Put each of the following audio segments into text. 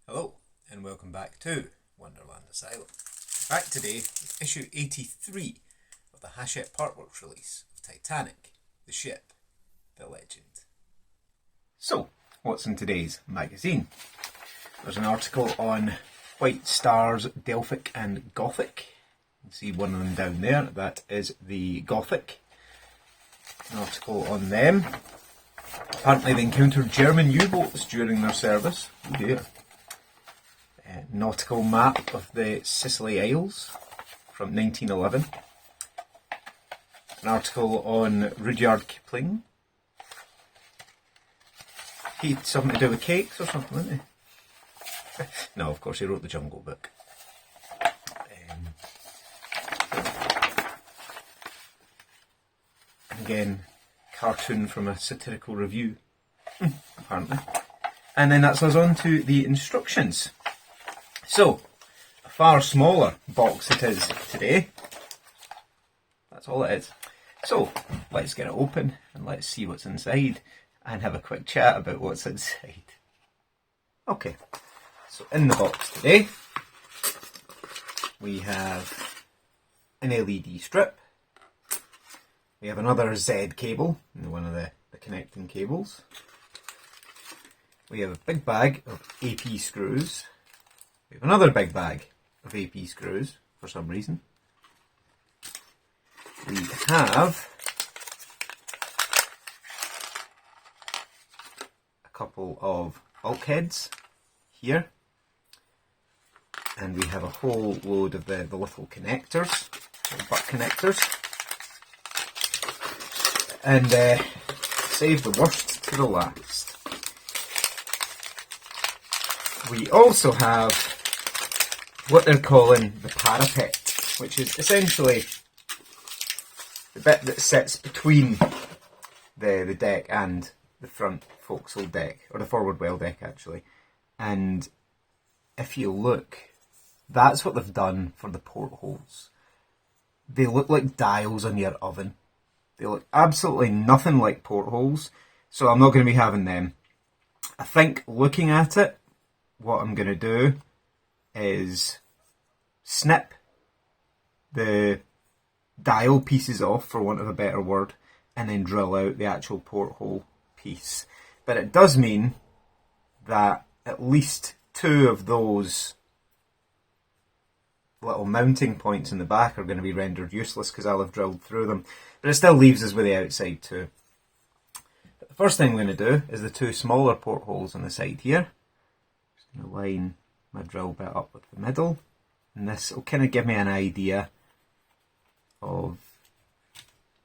Hello, and welcome back to Wonderland Asylum. Back today with issue 83 of the Hachette Partworks release of Titanic, the ship, the legend. So, what's in today's magazine? There's an article on White Stars, Delphic and Gothic. You can see one of them down there, that is the Gothic. An article on them. Apparently they encountered German U-boats during their service. Oh dear. Nautical map of the Sicily Isles from 1911. An article on Rudyard Kipling. He had something to do with cakes or something, didn't he? No, of course he wrote the Jungle Book. Again, cartoon from a satirical review, apparently. And then that's us on to the instructions. So, a far smaller box it is today. That's all it is. So, let's get it open and let's see what's inside and have a quick chat about what's inside. Okay, so in the box today, we have an LED strip. We have another Z cable, one of the connecting cables. We have a big bag of AP screws. We have another big bag of AP screws, for some reason. We have a couple of bulkheads here. And we have a whole load of the little connectors, little butt connectors. And save the worst to the last. We also have what they're calling the parapet, which is essentially the bit that sits between the deck and the front forecastle deck, or the forward well deck actually. And if you look, that's what they've done for the portholes. They look like dials on your oven. They look absolutely nothing like portholes, so I'm not going to be having them. I think looking at it, what I'm going to do is snip the dial pieces off, for want of a better word, and then drill out the actual porthole piece. But it does mean that at least two of those little mounting points in the back are going to be rendered useless because I'll have drilled through them. But it still leaves us with the outside too. But the first thing I'm going to do is the two smaller portholes on the side here. Just going to line my drill bit up with the middle. And this will kind of give me an idea of...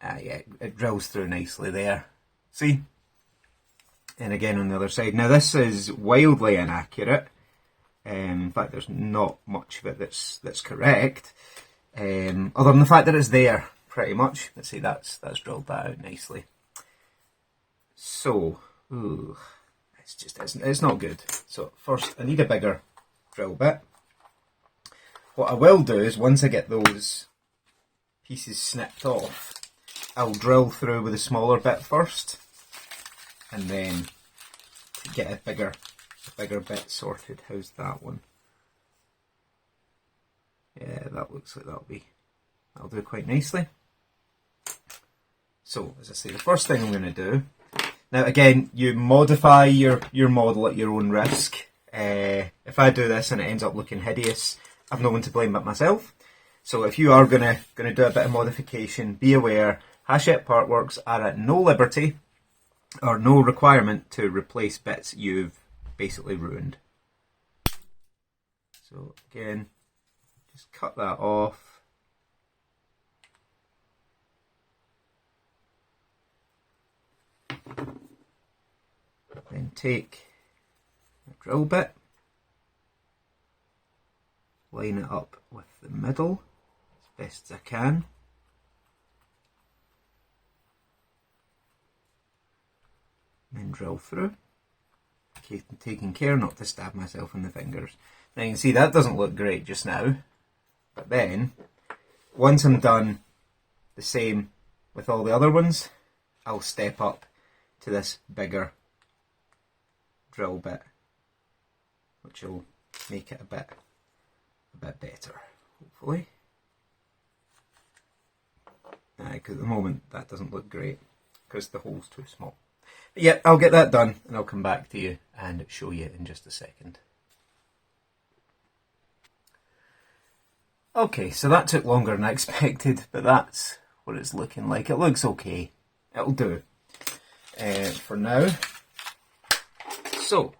yeah, it drills through nicely there. See? And again on the other side. Now this is wildly inaccurate. In fact, there's not much of it that's correct, other than the fact that it's there, pretty much. Let's see, that's drilled that out nicely. So, it's not good. So first, I need a bigger drill bit. What I will do is, once I get those pieces snipped off, I'll drill through with a smaller bit first, and then get a bigger bit sorted. How's that one? Yeah, that looks like that'll do quite nicely. So, as I say, the first thing I'm going to do, now again, you modify your model at your own risk. If I do this and it ends up looking hideous, I've no one to blame but myself. So if you are going to do a bit of modification, be aware, Hachette Partworks are at no liberty or no requirement to replace bits you've basically ruined. So again, just cut that off. Then take a drill bit, line it up with the middle as best as I can. Then drill through. Taking care not to stab myself in the fingers. Now you can see that doesn't look great just now, but then once I'm done the same with all the other ones, I'll step up to this bigger drill bit, which will make it a bit better, hopefully. Because at the moment that doesn't look great because the hole's too small. But yeah, I'll get that done and I'll come back to you and show you in just a second. Okay, so that took longer than I expected, but that's what it's looking like. It looks okay. It'll do for now. So,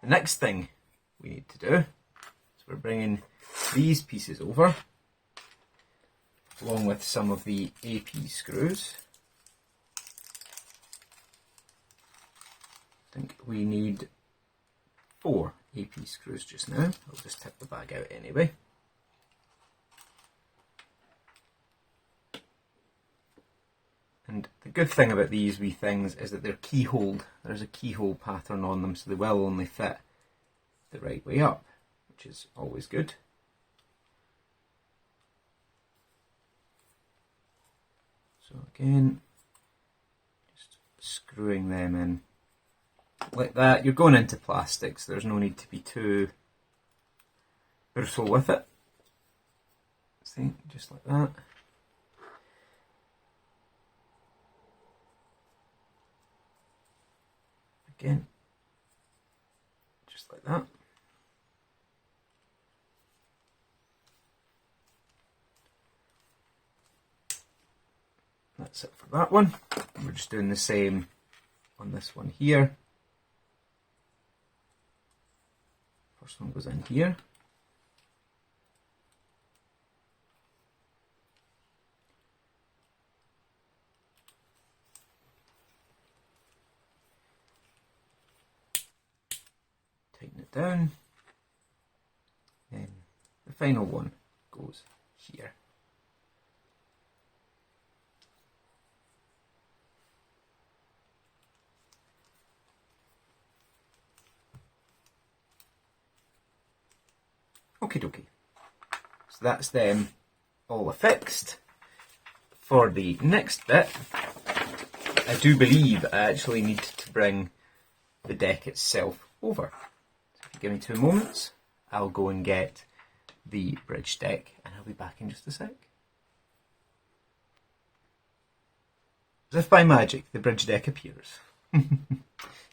the next thing we need to do is we're bringing these pieces over, along with some of the AP screws. I think we need 4 AP screws just now. I'll just tip the bag out anyway. And the good thing about these wee things is that they're keyholed. There's a keyhole pattern on them, so they will only fit the right way up, which is always good. So again, just screwing them in like that. You're going into plastic, so there's no need to be too brutal with it. See, just like that. Again, just like that. That's it for that one. And we're just doing the same on this one here. First one goes in here. Tighten it down. Then the final one goes here. Okie dokie. So that's them all affixed. For the next bit, I do believe I actually need to bring the deck itself over. So if you give me 2 moments, I'll go and get the bridge deck and I'll be back in just a sec. As if by magic, the bridge deck appears.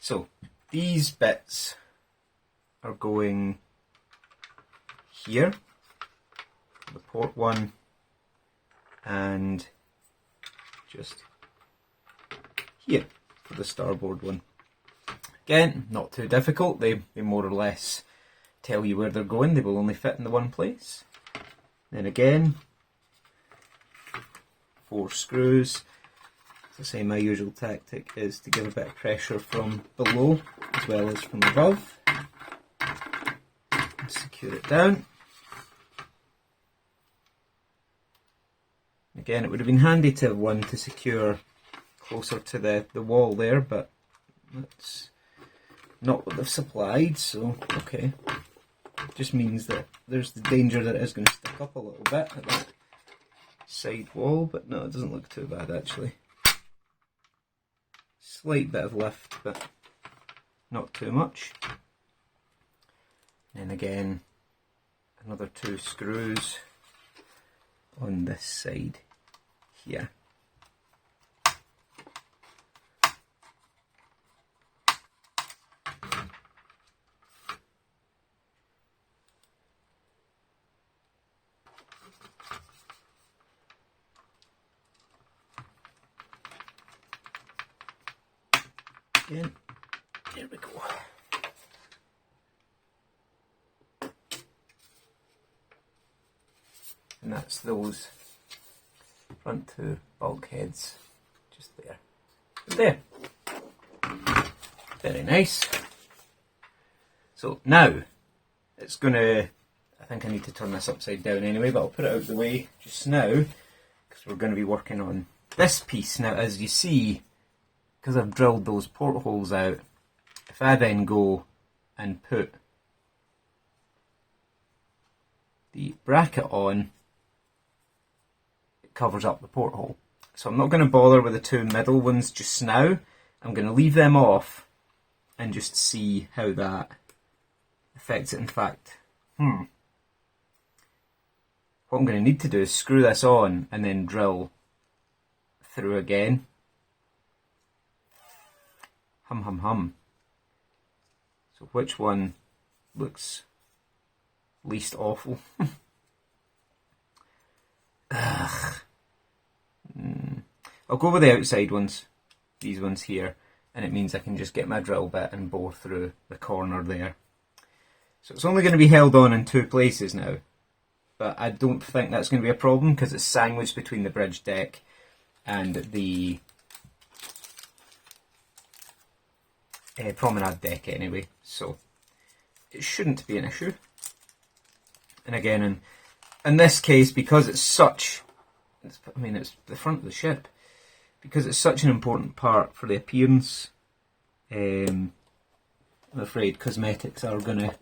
So these bits are going here, the port one, and just here for the starboard one. Again, not too difficult. They more or less tell you where they're going. They will only fit in the one place. Then again, 4 screws. As I say, my usual tactic is to give a bit of pressure from below as well as from above. And secure it down. Again, it would have been handy to have one to secure closer to the wall there, but that's not what they've supplied, so okay. It just means that there's the danger that it is going to stick up a little bit at that side wall, but no, it doesn't look too bad actually. Slight bit of lift, but not too much. And again, another 2 screws on this side here. Again, there we go. And that's those front 2 bulkheads just there. There. Very nice. So now it's gonna, I think I need to turn this upside down anyway, but I'll put it out of the way just now because we're going to be working on this piece. Now, as you see, because I've drilled those portholes out, if I then go and put the bracket on, it covers up the porthole. So I'm not going to bother with the 2 middle ones just now. I'm going to leave them off and just see how that affects it. In fact, what I'm going to need to do is screw this on and then drill through again. Hum. So which one looks least awful? Ugh. I'll go with the outside ones, these ones here, and it means I can just get my drill bit and bore through the corner there. So it's only going to be held on in 2 places now, but I don't think that's going to be a problem because it's sandwiched between the bridge deck and the promenade deck anyway, so it shouldn't be an issue. And again, in this case, because it's such, it's the front of the ship, because it's such an important part for the appearance, I'm afraid cosmetics are going to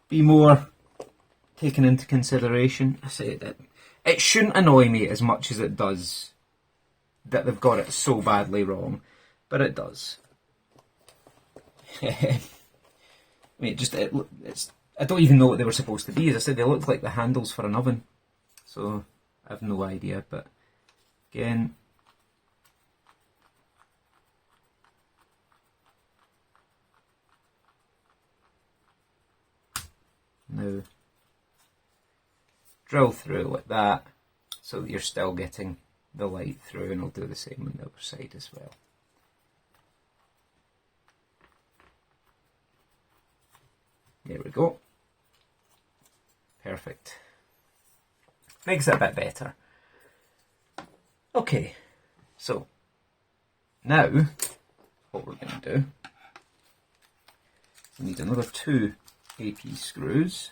be more taken into consideration. I say that it shouldn't annoy me as much as it does that they've got it so badly wrong, but it does. I mean, it's. I don't even know what they were supposed to be. As I said, they look like the handles for an oven, so I have no idea. But again, now drill through like that, so that you're still getting the light through, and I'll do the same on the other side as well. There we go. Perfect. Makes it a bit better. Okay, so now what we're going to do, we need another 2 AP screws.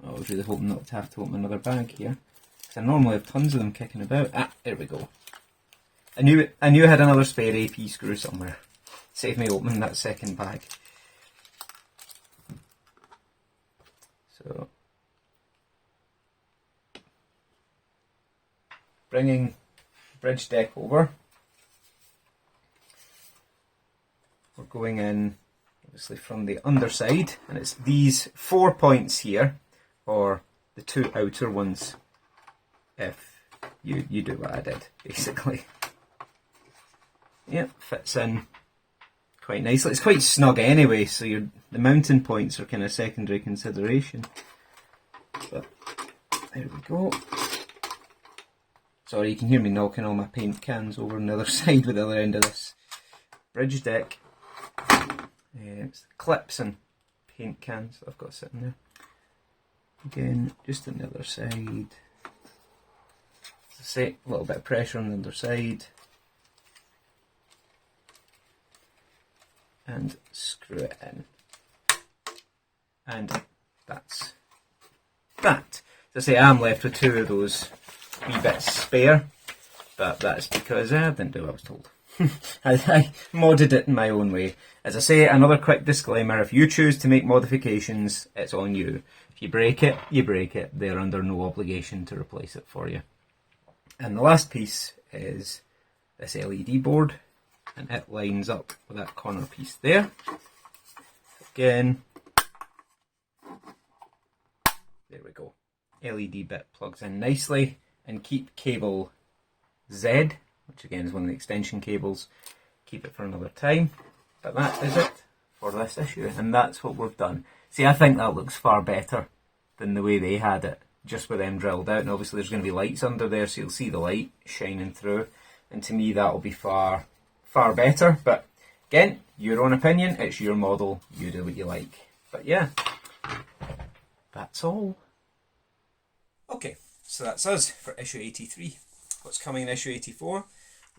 I was really hoping not to have to open another bag here, because I normally have tons of them kicking about. There we go. I knew I had another spare AP screw somewhere. Save me opening that second bag. So, bringing the bridge deck over, we're going in obviously from the underside, and it's these 4 points here, or the 2 outer ones, if you do what I did, basically. Yep, fits in quite nicely. It's quite snug anyway, so the mounting points are kind of secondary consideration. But there we go. Sorry, you can hear me knocking all my paint cans over on the other side with the other end of this bridge deck. It's clips and paint cans that I've got sitting there. Again, just on the other side. As I say, a little bit of pressure on the other side. And screw it in. And that's that. As I say, I'm left with 2 of those wee bits spare, but that's because I didn't do what I was told. I modded it in my own way. As I say, another quick disclaimer, if you choose to make modifications, it's on you. If you break it, you break it. They're under no obligation to replace it for you. And the last piece is this LED board, and it lines up with that corner piece there. Again, there we go. LED bit plugs in nicely, and keep cable Z, which again is one of the extension cables, keep it for another time. But that is it for this issue, and that's what we've done. See, I think that looks far better than the way they had it, just with them drilled out. And obviously there's going to be lights under there, so you'll see the light shining through, and to me that will be far better. But again, your own opinion, it's your model, you do what you like. But yeah, that's all. Okay, so that's us for issue 83. What's coming in issue 84?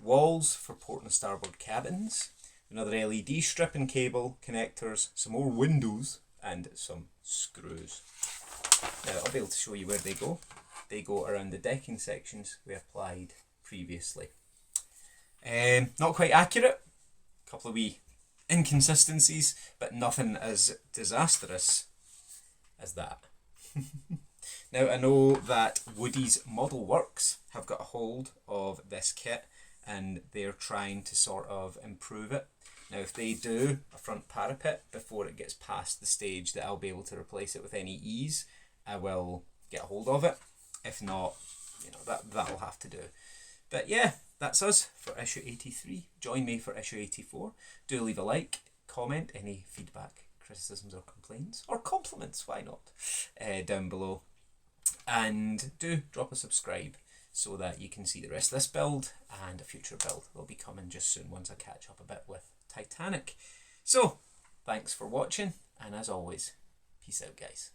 Walls for port and starboard cabins, another LED strip and cable, connectors, some more windows, and some screws. Now I'll be able to show you where they go. They go around the decking sections we applied previously. Not quite accurate, a couple of wee inconsistencies, but nothing as disastrous as that. Now I know that Woody's Model Works have got a hold of this kit, and they're trying to sort of improve it. Now if they do a front parapet before it gets past the stage that I'll be able to replace it with any ease, I will get hold of it. If not, you know, that'll have to do. But yeah, that's us for issue 83. Join me for issue 84. Do leave a like, comment, any feedback, criticisms or complaints, or compliments, why not, down below. And do drop a subscribe so that you can see the rest of this build and a future build. They'll be coming just soon once I catch up a bit with Titanic. So, thanks for watching, and as always, peace out guys.